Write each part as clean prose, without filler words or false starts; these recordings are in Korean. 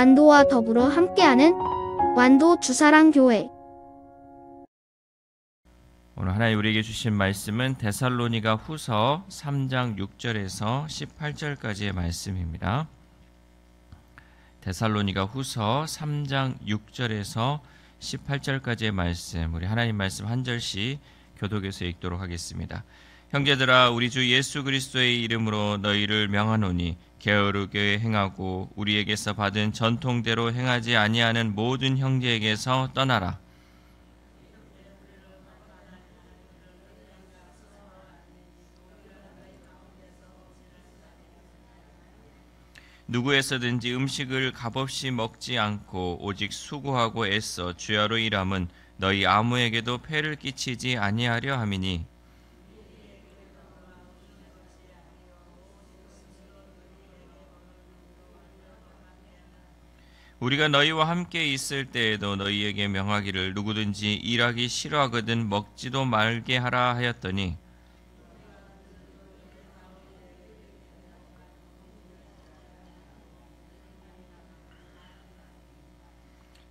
완도와 더불어 함께하는 완도 주사랑교회. 오늘 하나님 우리에게 주신 말씀은 데살로니가 후서 3장 6절에서 18절까지의 말씀입니다. 데살로니가 후서 3장 6절에서 18절까지의 말씀, 우리 하나님 말씀 한 절씩 교독해서 읽도록 하겠습니다. 형제들아, 우리 주 예수 그리스도의 이름으로 너희를 명하노니 게으르게 행하고 우리에게서 받은 전통대로 행하지 아니하는 모든 형제에게서 떠나라. 누구에서든지 음식을 값없이 먹지 않고 오직 수고하고 애써 주야로 일함은 너희 아무에게도 폐를 끼치지 아니하려 함이니, 우리가 너희와 함께 있을 때에도 너희에게 명하기를 누구든지 일하기 싫어하거든 먹지도 말게 하라 하였더니,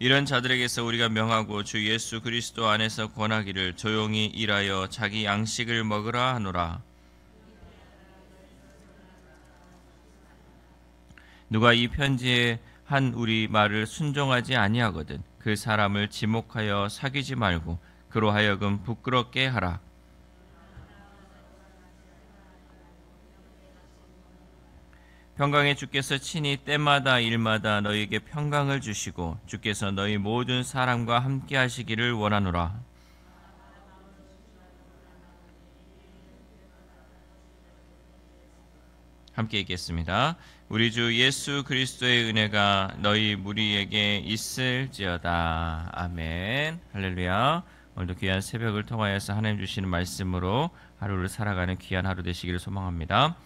이런 자들에게서 우리가 명하고 주 예수 그리스도 안에서 권하기를 조용히 일하여 자기 양식을 먹으라 하노라. 누가 이 편지에 한 우리 말을 순종하지 아니하거든 그 사람을 지목하여 사귀지 말고 그로 하여금 부끄럽게 하라. 평강의 주께서 친히 때마다 일마다 너희에게 평강을 주시고 주께서 너희 모든 사람과 함께 하시기를 원하노라. 함께 읽겠습니다. 우리 주 예수 그리스도의 은혜가 너희 무리에게 있을지어다. 아멘. 할렐루야. 오늘도 귀한 새벽을 통하여서 하나님 주시는 말씀으로 하루를 살아가는 귀한 하루 되시기를 소망합니다.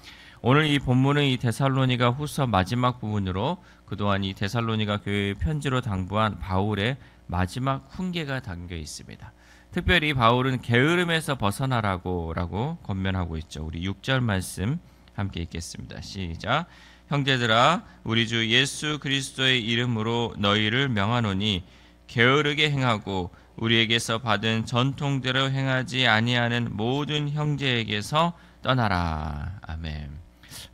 오늘 이 본문은 이 데살로니가 후서 마지막 부분으로 그동안 이 데살로니가 교회의 편지로 당부한 바울의 마지막 훈계가 담겨 있습니다. 특별히 바울은 게으름에서 벗어나라고 권면하고 있죠. 우리 6절 말씀 함께 읽겠습니다. 시작. 형제들아, 우리 주 예수 그리스도의 이름으로 너희를 명하노니 게으르게 행하고 우리에게서 받은 전통대로 행하지 아니하는 모든 형제에게서 떠나라. 아멘.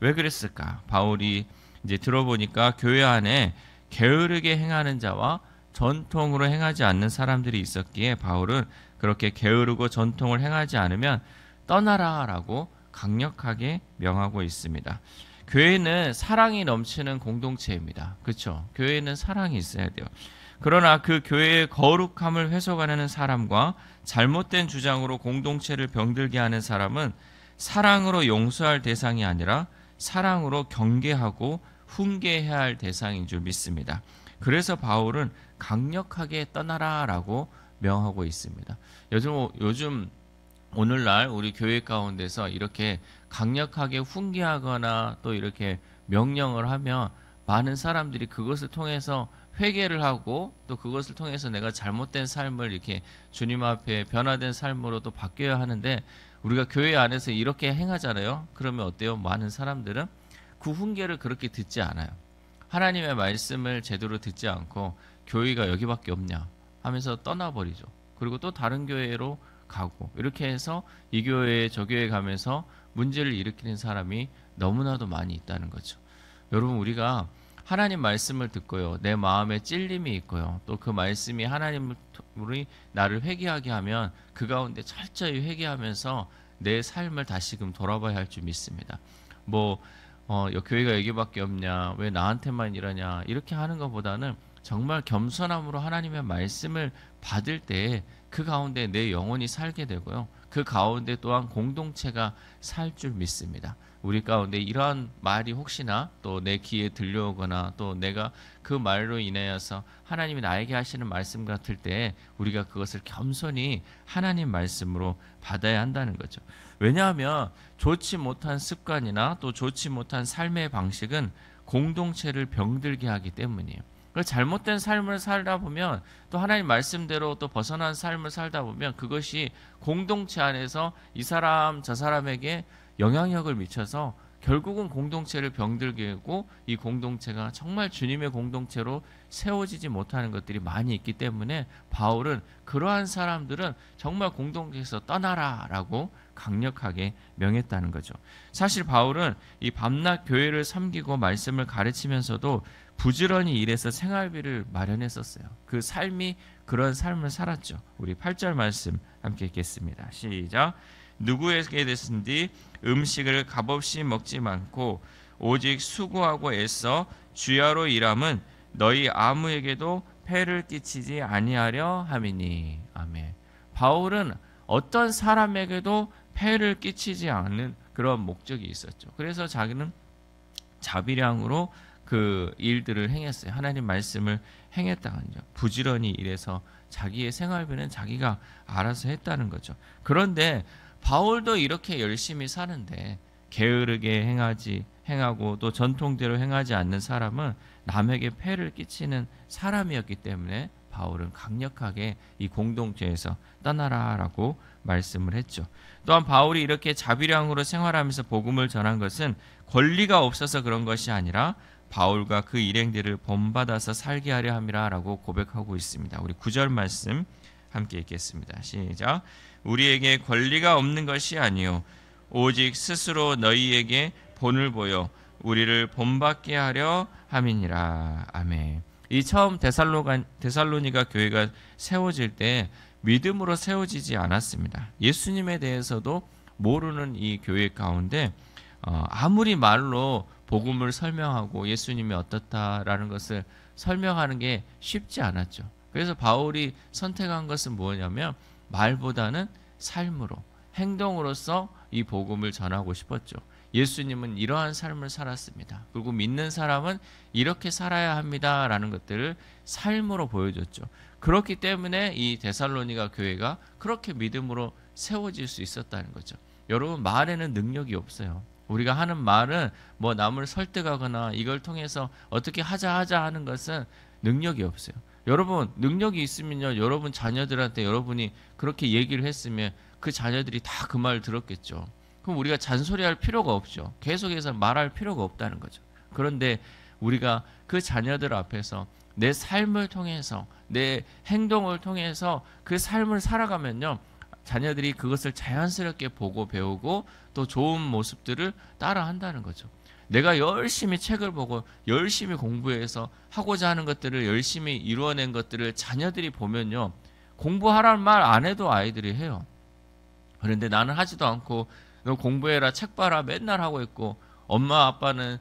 왜 그랬을까? 바울이 이제 들어보니까 교회 안에 게으르게 행하는 자와 전통으로 행하지 않는 사람들이 있었기에 바울은 그렇게 게으르고 전통을 행하지 않으면 떠나라라고 강력하게 명하고 있습니다. 교회는 사랑이 넘치는 공동체입니다. 그렇죠? 교회는 사랑이 있어야 돼요. 그러나 그 교회의 거룩함을 훼손하는 사람과 잘못된 주장으로 공동체를 병들게 하는 사람은 사랑으로 용서할 대상이 아니라 사랑으로 경계하고 훈계해야 할 대상인 줄 믿습니다. 그래서 바울은 강력하게 떠나라라고 명하고 있습니다. 요즘 오늘날 우리 교회 가운데서 이렇게 강력하게 훈계하거나 또 이렇게 명령을 하면 많은 사람들이 그것을 통해서 회개를 하고 또 그것을 통해서 내가 잘못된 삶을 이렇게 주님 앞에 변화된 삶으로 또 바뀌어야 하는데, 우리가 교회 안에서 이렇게 행하잖아요. 그러면 어때요? 많은 사람들은 그 훈계를 그렇게 듣지 않아요. 하나님의 말씀을 제대로 듣지 않고 교회가 여기밖에 없냐 하면서 떠나버리죠. 그리고 또 다른 교회로 가고, 이렇게 해서 이 교회에 저 교회에 가면서 문제를 일으키는 사람이 너무나도 많이 있다는 거죠. 여러분, 우리가 하나님 말씀을 듣고요, 내 마음에 찔림이 있고요, 또 그 말씀이 하나님을 나를 회개하게 하면 그 가운데 철저히 회개하면서 내 삶을 다시금 돌아봐야 할 줄 믿습니다. 교회가 여기밖에 없냐, 왜 나한테만 이러냐, 이렇게 하는 것보다는 정말 겸손함으로 하나님의 말씀을 받을 때 그 가운데 내 영혼이 살게 되고요, 그 가운데 또한 공동체가 살 줄 믿습니다. 우리 가운데 이러한 말이 혹시나 또 내 귀에 들려오거나 또 내가 그 말로 인하여서 하나님이 나에게 하시는 말씀 같을 때 우리가 그것을 겸손히 하나님 말씀으로 받아야 한다는 거죠. 왜냐하면 좋지 못한 습관이나 또 좋지 못한 삶의 방식은 공동체를 병들게 하기 때문이에요. 잘못된 삶을 살다 보면, 또 하나님 말씀대로 또 벗어난 삶을 살다 보면 그것이 공동체 안에서 이 사람 저 사람에게 영향력을 미쳐서 결국은 공동체를 병들게 하고 이 공동체가 정말 주님의 공동체로 세워지지 못하는 것들이 많이 있기 때문에 바울은 그러한 사람들은 정말 공동체에서 떠나라라고 강력하게 명했다는 거죠. 사실 바울은 이 밤낮 교회를 섬기고 말씀을 가르치면서도 부지런히 일해서 생활비를 마련했었어요. 그 삶이 그런 삶을 살았죠. 우리 8절 말씀 함께 읽겠습니다. 시작. 누구에게 됐든지 음식을 값없이 먹지 않고 오직 수고하고 애써 주야로 일함은 너희 아무에게도 폐를 끼치지 아니하려 함이니. 아멘. 바울은 어떤 사람에게도 폐를 끼치지 않는 그런 목적이 있었죠. 그래서 자기는 자비량으로 그 일들을 행했어요. 하나님 말씀을 행했다는요. 부지런히 일해서 자기의 생활비는 자기가 알아서 했다는 거죠. 그런데 바울도 이렇게 열심히 사는데 게으르게 행하고 또 전통대로 행하지 않는 사람은 남에게 폐를 끼치는 사람이었기 때문에 바울은 강력하게 이 공동체에서 떠나라라고 말씀을 했죠. 또한 바울이 이렇게 자비량으로 생활하면서 복음을 전한 것은 권리가 없어서 그런 것이 아니라 바울과 그 일행들을 본받아서 살게 하려 함이라라고 고백하고 있습니다. 우리 9절 말씀 함께 읽겠습니다. 시작. 우리에게 권리가 없는 것이 아니요 오직 스스로 너희에게 본을 보여 우리를 본받게 하려 함이니라. 아멘. 이 처음 데살로니가 교회가 세워질 때 믿음으로 세워지지 않았습니다. 예수님에 대해서도 모르는 이 교회 가운데 아무리 말로 복음을 설명하고 예수님이 어떻다라는 것을 설명하는 게 쉽지 않았죠. 그래서 바울이 선택한 것은 뭐냐면 말보다는 삶으로, 행동으로서 이 복음을 전하고 싶었죠. 예수님은 이러한 삶을 살았습니다. 그리고 믿는 사람은 이렇게 살아야 합니다라는 것들을 삶으로 보여줬죠. 그렇기 때문에 이 데살로니가 교회가 그렇게 믿음으로 세워질 수 있었다는 거죠. 여러분, 말에는 능력이 없어요. 우리가 하는 말은 뭐 남을 설득하거나 이걸 통해서 어떻게 하자 하는 것은 능력이 없어요. 여러분, 능력이 있으면요, 여러분 자녀들한테 여러분이 그렇게 얘기를 했으면 그 자녀들이 다 그 말 들었겠죠. 그럼 우리가 잔소리할 필요가 없죠. 계속해서 말할 필요가 없다는 거죠. 그런데 우리가 그 자녀들 앞에서 내 삶을 통해서, 내 행동을 통해서 그 삶을 살아가면요, 자녀들이 그것을 자연스럽게 보고 배우고 또 좋은 모습들을 따라한다는 거죠. 내가 열심히 책을 보고 열심히 공부해서 하고자 하는 것들을 열심히 이루어낸 것들을 자녀들이 보면요, 공부하라는 말 안 해도 아이들이 해요. 그런데 나는 하지도 않고 너 공부해라, 책 봐라 맨날 하고 있고, 엄마 아빠는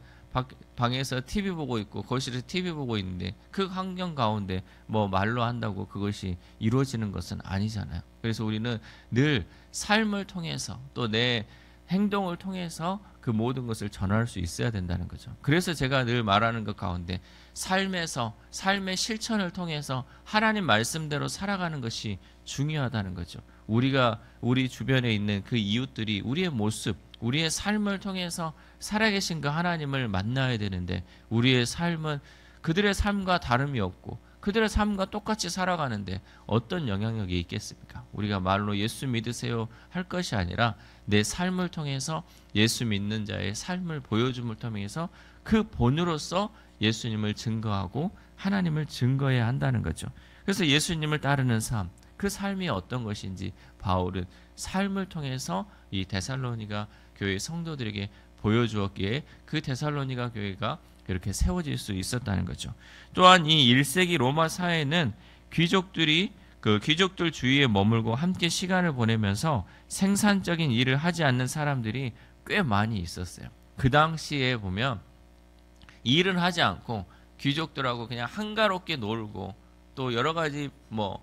방에서 TV 보고 있고 거실에서 TV 보고 있는데 그 환경 가운데 뭐 말로 한다고 그것이 이루어지는 것은 아니잖아요. 그래서 우리는 늘 삶을 통해서 또 내 행동을 통해서 그 모든 것을 전할 수 있어야 된다는 거죠. 그래서 제가 늘 말하는 것 가운데 삶에서, 삶의 실천을 통해서 하나님 말씀대로 살아가는 것이 중요하다는 거죠. 우리가 우리 주변에 있는 그 이웃들이 우리의 모습, 우리의 삶을 통해서 살아계신 그 하나님을 만나야 되는데 우리의 삶은 그들의 삶과 다름이 없고 그들의 삶과 똑같이 살아가는데 어떤 영향력이 있겠습니까? 우리가 말로 예수 믿으세요 할 것이 아니라 내 삶을 통해서 예수 믿는 자의 삶을 보여줌을 통해서 그 본으로서 예수님을 증거하고 하나님을 증거해야 한다는 거죠. 그래서 예수님을 따르는 삶, 그 삶이 어떤 것인지 바울은 삶을 통해서 이 데살로니가 교회 성도들에게 보여주었기에 그 데살로니가 교회가 이렇게 세워질 수 있었다는 거죠. 또한 이 1세기 로마 사회는 귀족들 주위에 머물고 함께 시간을 보내면서 생산적인 일을 하지 않는 사람들이 꽤 많이 있었어요. 그 당시에 보면 일은 하지 않고 귀족들하고 그냥 한가롭게 놀고 또 여러 가지 뭐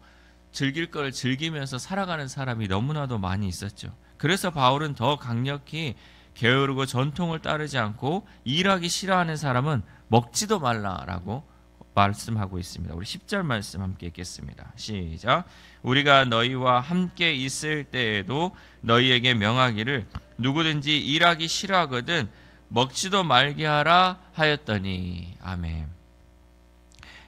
즐길 걸 즐기면서 살아가는 사람이 너무나도 많이 있었죠. 그래서 바울은 더 강력히 게으르고 전통을 따르지 않고 일하기 싫어하는 사람은 먹지도 말라라고 말씀하고 있습니다. 우리 10절 말씀 함께 읽겠습니다. 시작. 우리가 너희와 함께 있을 때에도 너희에게 명하기를 누구든지 일하기 싫어하거든 먹지도 말게 하라 하였더니. 아멘.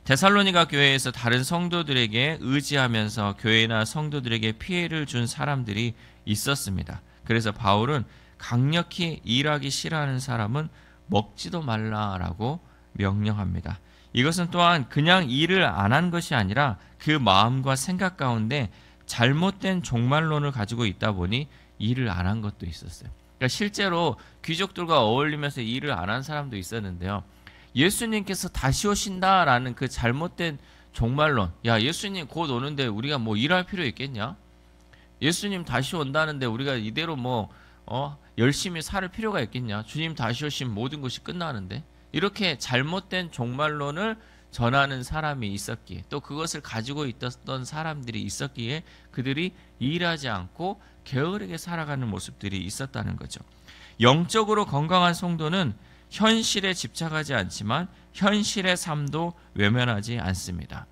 데살로니가 교회에서 다른 성도들에게 의지하면서 교회나 성도들에게 피해를 준 사람들이 있었습니다. 그래서 바울은 강력히 일하기 싫어하는 사람은 먹지도 말라라고 명령합니다. 이것은 또한 그냥 일을 안 한 것이 아니라 그 마음과 생각 가운데 잘못된 종말론을 가지고 있다 보니 일을 안 한 것도 있었어요. 그러니까 실제로 귀족들과 어울리면서 일을 안 한 사람도 있었는데요. 예수님께서 다시 오신다라는 그 잘못된 종말론, 야 예수님 곧 오는데 우리가 뭐 일할 필요 있겠냐? 예수님 다시 온다는데 우리가 이대로 열심히 살 필요가 있겠냐? 주님 다시 오시면 모든 것이 끝나는데, 이렇게 잘못된 종말론을 전하는 사람이 있었기에, 또 그것을 가지고 있었던 사람들이 있었기에 그들이 일하지 않고 게으르게 살아가는 모습들이 있었다는 거죠. 영적으로 건강한 성도는 현실에 집착하지 않지만 현실의 삶도 외면하지 않습니다.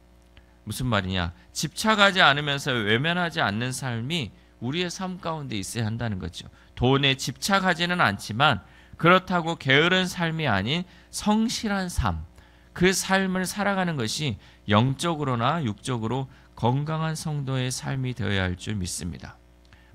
무슨 말이냐? 집착하지 않으면서 외면하지 않는 삶이 우리의 삶 가운데 있어야 한다는 거죠. 돈에 집착하지는 않지만 그렇다고 게으른 삶이 아닌 성실한 삶, 그 삶을 살아가는 것이 영적으로나 육적으로 건강한 성도의 삶이 되어야 할 줄 믿습니다.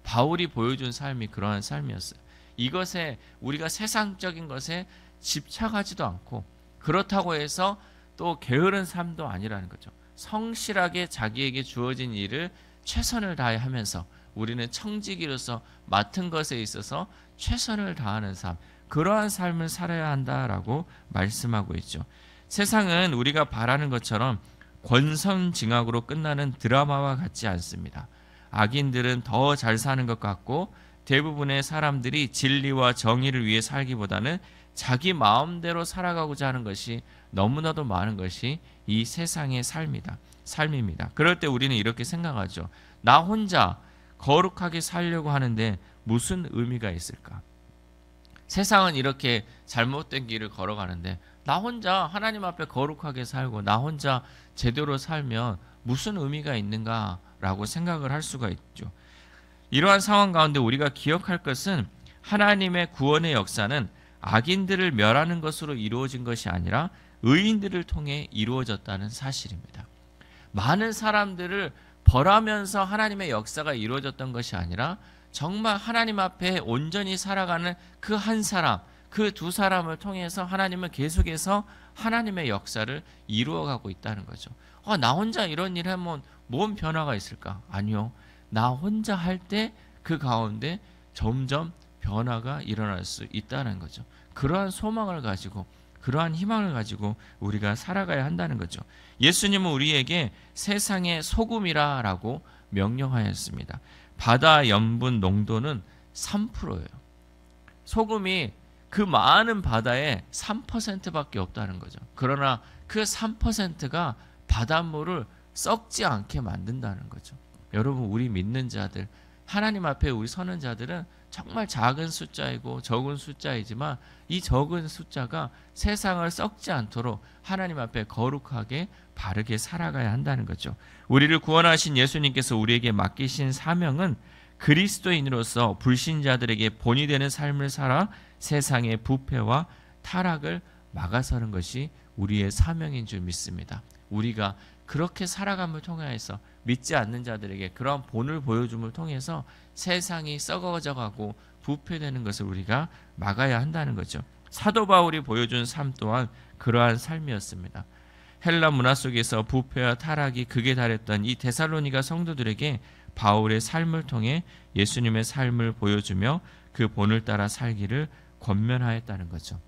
바울이 보여준 삶이 그러한 삶이었어요. 이것에, 우리가 세상적인 것에 집착하지도 않고 그렇다고 해서 또 게으른 삶도 아니라는 거죠. 성실하게 자기에게 주어진 일을 최선을 다해 하면서 우리는 청지기로서 맡은 것에 있어서 최선을 다하는 삶, 그러한 삶을 살아야 한다라고 말씀하고 있죠. 세상은 우리가 바라는 것처럼 권선징악으로 끝나는 드라마와 같지 않습니다. 악인들은 더 잘 사는 것 같고 대부분의 사람들이 진리와 정의를 위해 살기보다는 자기 마음대로 살아가고자 하는 것이 너무나도 많은 것이 이 세상의 삶입니다. 그럴 때 우리는 이렇게 생각하죠. 나 혼자 거룩하게 살려고 하는데 무슨 의미가 있을까? 세상은 이렇게 잘못된 길을 걸어가는데 나 혼자 하나님 앞에 거룩하게 살고 나 혼자 제대로 살면 무슨 의미가 있는가라고 생각을 할 수가 있죠. 이러한 상황 가운데 우리가 기억할 것은 하나님의 구원의 역사는 악인들을 멸하는 것으로 이루어진 것이 아니라 의인들을 통해 이루어졌다는 사실입니다. 많은 사람들을 벌하면서 하나님의 역사가 이루어졌던 것이 아니라 정말 하나님 앞에 온전히 살아가는 그 한 사람, 그 두 사람을 통해서 하나님은 계속해서 하나님의 역사를 이루어가고 있다는 거죠. 나 혼자 이런 일 하면 뭔 변화가 있을까? 아니요. 나 혼자 할 때 그 가운데 점점 변화가 일어날 수 있다는 거죠. 그러한 소망을 가지고, 그러한 희망을 가지고 우리가 살아가야 한다는 거죠. 예수님은 우리에게 세상의 소금이라고 명령하였습니다. 바다 염분 농도는 3%예요. 소금이 그 많은 바다에 3%밖에 없다는 거죠. 그러나 그 3%가 바닷물을 썩지 않게 만든다는 거죠. 여러분, 우리 믿는 자들, 하나님 앞에 우리 서는 자들은 정말 작은 숫자이고 적은 숫자이지만 이 적은 숫자가 세상을 썩지 않도록 하나님 앞에 거룩하게 바르게 살아가야 한다는 거죠. 우리를 구원하신 예수님께서 우리에게 맡기신 사명은 그리스도인으로서 불신자들에게 본이 되는 삶을 살아 세상의 부패와 타락을 막아서는 것이 우리의 사명인 줄 믿습니다. 우리가 그렇게 살아감을 통해서 믿지 않는 자들에게 그런 본을 보여줌을 통해서 세상이 썩어져가고 부패되는 것을 우리가 막아야 한다는 거죠. 사도 바울이 보여준 삶 또한 그러한 삶이었습니다. 헬라 문화 속에서 부패와 타락이 극에 달했던 이 데살로니가 성도들에게 바울의 삶을 통해 예수님의 삶을 보여주며 그 본을 따라 살기를 권면하였다는 거죠.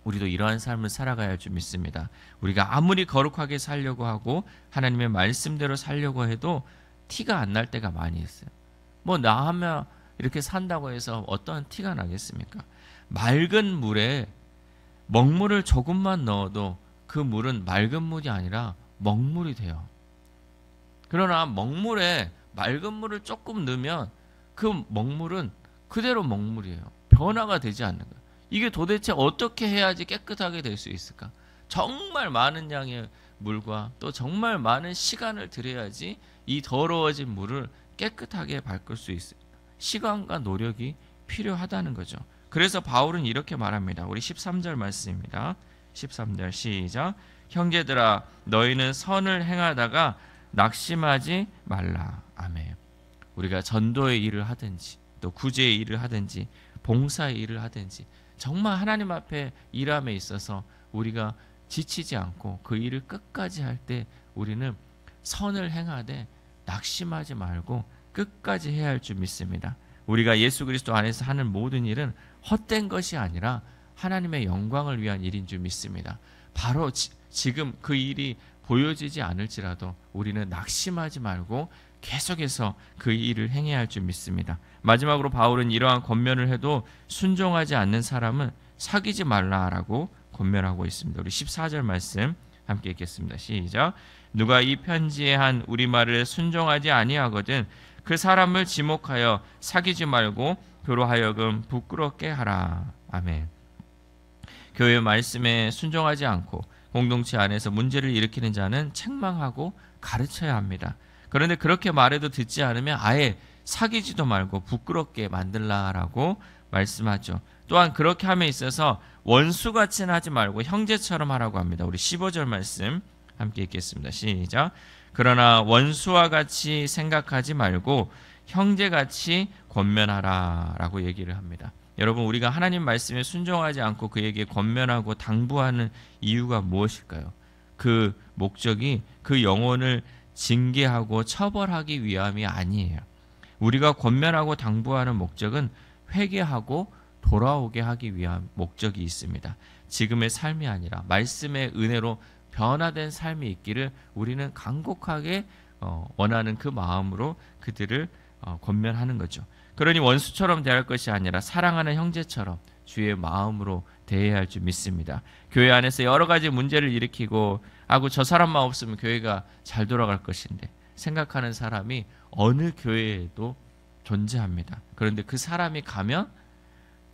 우리도 이러한 삶을 살아가야 할 줄 믿습니다. 우리가 아무리 거룩하게 살려고 하고 하나님의 말씀대로 살려고 해도 티가 안 날 때가 많이 있어요. 나 하면 이렇게 산다고 해서 어떠한 티가 나겠습니까? 맑은 물에 먹물을 조금만 넣어도 그 물은 맑은 물이 아니라 먹물이 돼요. 그러나 먹물에 맑은 물을 조금 넣으면 그 먹물은 그대로 먹물이에요. 변화가 되지 않는 거예요. 이게 도대체 어떻게 해야지 깨끗하게 될 수 있을까? 정말 많은 양의 물과 또 정말 많은 시간을 들여야지 이 더러워진 물을 깨끗하게 바꿀 수 있어요. 시간과 노력이 필요하다는 거죠. 그래서 바울은 이렇게 말합니다. 우리 13절 말씀입니다. 13절 시작. 형제들아 너희는 선을 행하다가 낙심하지 말라. 아멘. 우리가 전도의 일을 하든지 또 구제의 일을 하든지 봉사 일을 하든지 정말 하나님 앞에 일함에 있어서 우리가 지치지 않고 그 일을 끝까지 할 때 우리는 선을 행하되 낙심하지 말고 끝까지 해야 할 줄 믿습니다. 우리가 예수 그리스도 안에서 하는 모든 일은 헛된 것이 아니라 하나님의 영광을 위한 일인 줄 믿습니다. 바로 지금 그 일이 보여지지 않을지라도 우리는 낙심하지 말고 계속해서 그 일을 행해야 할 줄 믿습니다. 마지막으로 바울은 이러한 권면을 해도 순종하지 않는 사람은 사귀지 말라라고 권면하고 있습니다. 우리 14절 말씀 함께 읽겠습니다. 시작. 누가 이 편지에 한 우리말을 순종하지 아니하거든 그 사람을 지목하여 사귀지 말고 그로 하여금 부끄럽게 하라. 아멘. 교회 말씀에 순종하지 않고 공동체 안에서 문제를 일으키는 자는 책망하고 가르쳐야 합니다. 그런데 그렇게 말해도 듣지 않으면 아예 사귀지도 말고 부끄럽게 만들라라고 말씀하죠. 또한 그렇게 함에 있어서 원수같이는 하지 말고 형제처럼 하라고 합니다. 우리 15절 말씀 함께 읽겠습니다. 시작. 그러나 원수와 같이 생각하지 말고 형제같이 권면하라 라고 얘기를 합니다. 여러분, 우리가 하나님 말씀에 순종하지 않고 그에게 권면하고 당부하는 이유가 무엇일까요? 그 목적이 그 영혼을 징계하고 처벌하기 위함이 아니에요. 우리가 권면하고 당부하는 목적은 회개하고 돌아오게 하기 위한 목적이 있습니다. 지금의 삶이 아니라 말씀의 은혜로 변화된 삶이 있기를 우리는 간곡하게 원하는 그 마음으로 그들을 권면하는 거죠. 그러니 원수처럼 대할 것이 아니라 사랑하는 형제처럼 주의 마음으로 대해야 할 줄 믿습니다. 교회 안에서 여러 가지 문제를 일으키고 하고 저 사람만 없으면 교회가 잘 돌아갈 것인데 생각하는 사람이 어느 교회에도 존재합니다. 그런데 그 사람이 가면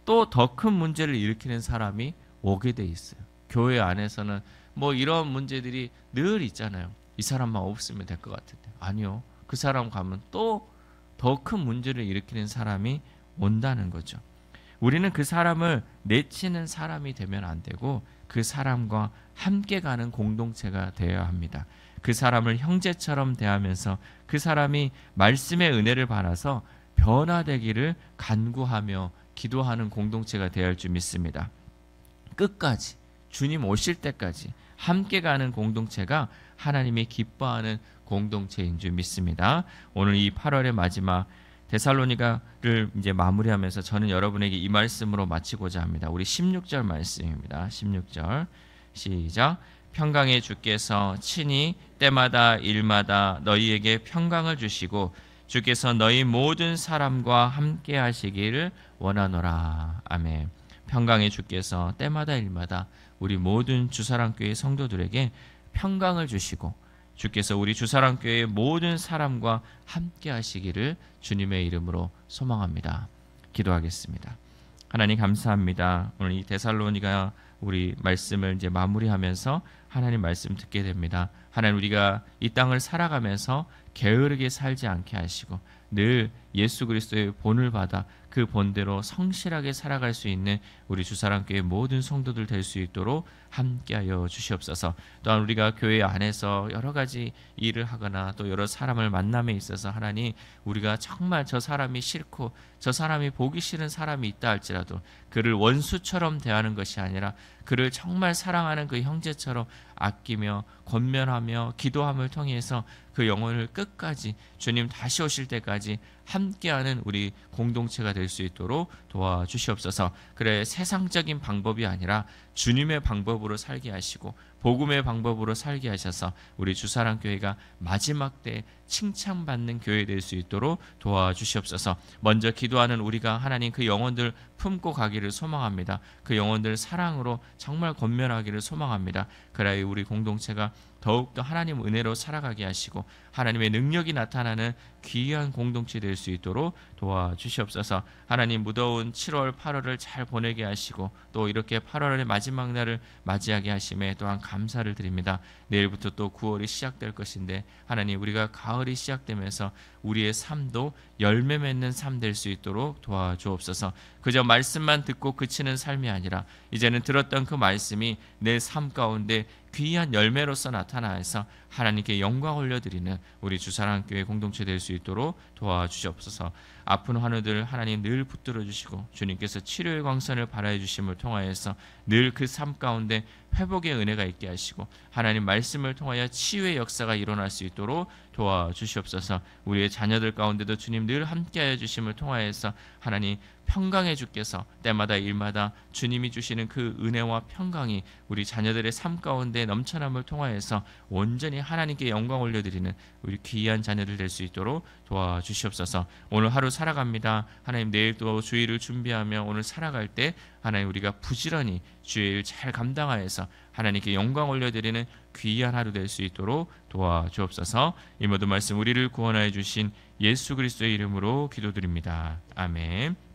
또 더 큰 문제를 일으키는 사람이 오게 돼 있어요. 교회 안에서는 뭐 이런 문제들이 늘 있잖아요. 이 사람만 없으면 될 것 같은데 아니요. 그 사람 가면 또 더 큰 문제를 일으키는 사람이 온다는 거죠. 우리는 그 사람을 내치는 사람이 되면 안 되고 그 사람과 함께 가는 공동체가 되어야 합니다. 그 사람을 형제처럼 대하면서 그 사람이 말씀의 은혜를 받아서 변화되기를 간구하며 기도하는 공동체가 되어야 할 줄 믿습니다. 끝까지 주님 오실 때까지 함께 가는 공동체가 하나님이 기뻐하는 공동체인 줄 믿습니다. 오늘 이 8월의 마지막 데살로니가를 이제 마무리하면서 저는 여러분에게 이 말씀으로 마치고자 합니다. 우리 16절 말씀입니다. 16절 시작. 평강의 주께서 친히 때마다 일마다 너희에게 평강을 주시고 주께서 너희 모든 사람과 함께 하시기를 원하노라. 아멘. 평강의 주께서 때마다 일마다 우리 모든 주사랑교회 성도들에게 평강을 주시고 주께서 우리 주사랑교회의 모든 사람과 함께 하시기를 주님의 이름으로 소망합니다. 기도하겠습니다. 하나님 감사합니다. 오늘 이 데살로니가 우리 말씀을 이제 마무리하면서 하나님 말씀 듣게 됩니다. 하나님, 우리가 이 땅을 살아가면서 게으르게 살지 않게 하시고 늘 예수 그리스도의 본을 받아 그 본대로 성실하게 살아갈 수 있는 우리 주사랑교회 모든 성도들 될 수 있도록 함께하여 주시옵소서. 또한 우리가 교회 안에서 여러 가지 일을 하거나 또 여러 사람을 만남에 있어서 하나님, 우리가 정말 저 사람이 싫고 저 사람이 보기 싫은 사람이 있다 할지라도 그를 원수처럼 대하는 것이 아니라 그를 정말 사랑하는 그 형제처럼 아끼며 권면하며 기도함을 통해서 그 영혼을 끝까지 주님 다시 오실 때까지 함께하는 우리 공동체가 될 수 있도록 도와주시옵소서. 그래, 세상적인 방법이 아니라 주님의 방법으로 살게 하시고 복음의 방법으로 살게 하셔서 우리 주사랑교회가 마지막 때 칭찬받는 교회 될 수 있도록 도와주시옵소서. 먼저 기도하는 우리가 하나님 그 영혼들 품고 가기를 소망합니다. 그 영혼들 사랑으로 정말 권면하기를 소망합니다. 그래야 우리 공동체가 더욱더 하나님 은혜로 살아가게 하시고 하나님의 능력이 나타나는 귀한 공동체 될 수 있도록 도와주시옵소서. 하나님, 무더운 7월 8월을 잘 보내게 하시고 또 이렇게 8월의 마지막 날을 맞이하게 하심에 또한 감사를 드립니다. 내일부터 또 9월이 시작될 것인데 하나님, 우리가 가을이 시작되면서 우리의 삶도 열매 맺는 삶 될 수 있도록 도와주옵소서. 그저 말씀만 듣고 그치는 삶이 아니라 이제는 들었던 그 말씀이 내 삶 가운데 귀한 열매로서 나타나서 하나님께 영광 올려드리는 우리 주사랑교회 공동체 될 수 있도록 도와주시옵소서. 아픈 환우들 하나님 늘 붙들어 주시고 주님께서 치료의 광선을 발하여 주심을 통하여서 늘 그 삶 가운데 회복의 은혜가 있게 하시고 하나님 말씀을 통하여 치유의 역사가 일어날 수 있도록 도와주시옵소서. 우리의 자녀들 가운데도 주님 늘 함께하여 주심을 통하여서 하나님 평강의 주께서 때마다 일마다 주님이 주시는 그 은혜와 평강이 우리 자녀들의 삶 가운데 넘쳐남을 통하여서 온전히 하나님께 영광 올려드리는 우리 귀한 자녀들 될 수 있도록 도와주시옵소서. 오늘 하루 살아갑니다. 하나님 내일 또 주일을 준비하며 오늘 살아갈 때 하나님 우리가 부지런히 주의 일 잘 감당하여서 하나님께 영광 올려드리는 귀한 하루 될 수 있도록 도와주옵소서. 이 모든 말씀 우리를 구원하여 주신 예수 그리스도의 이름으로 기도드립니다. 아멘.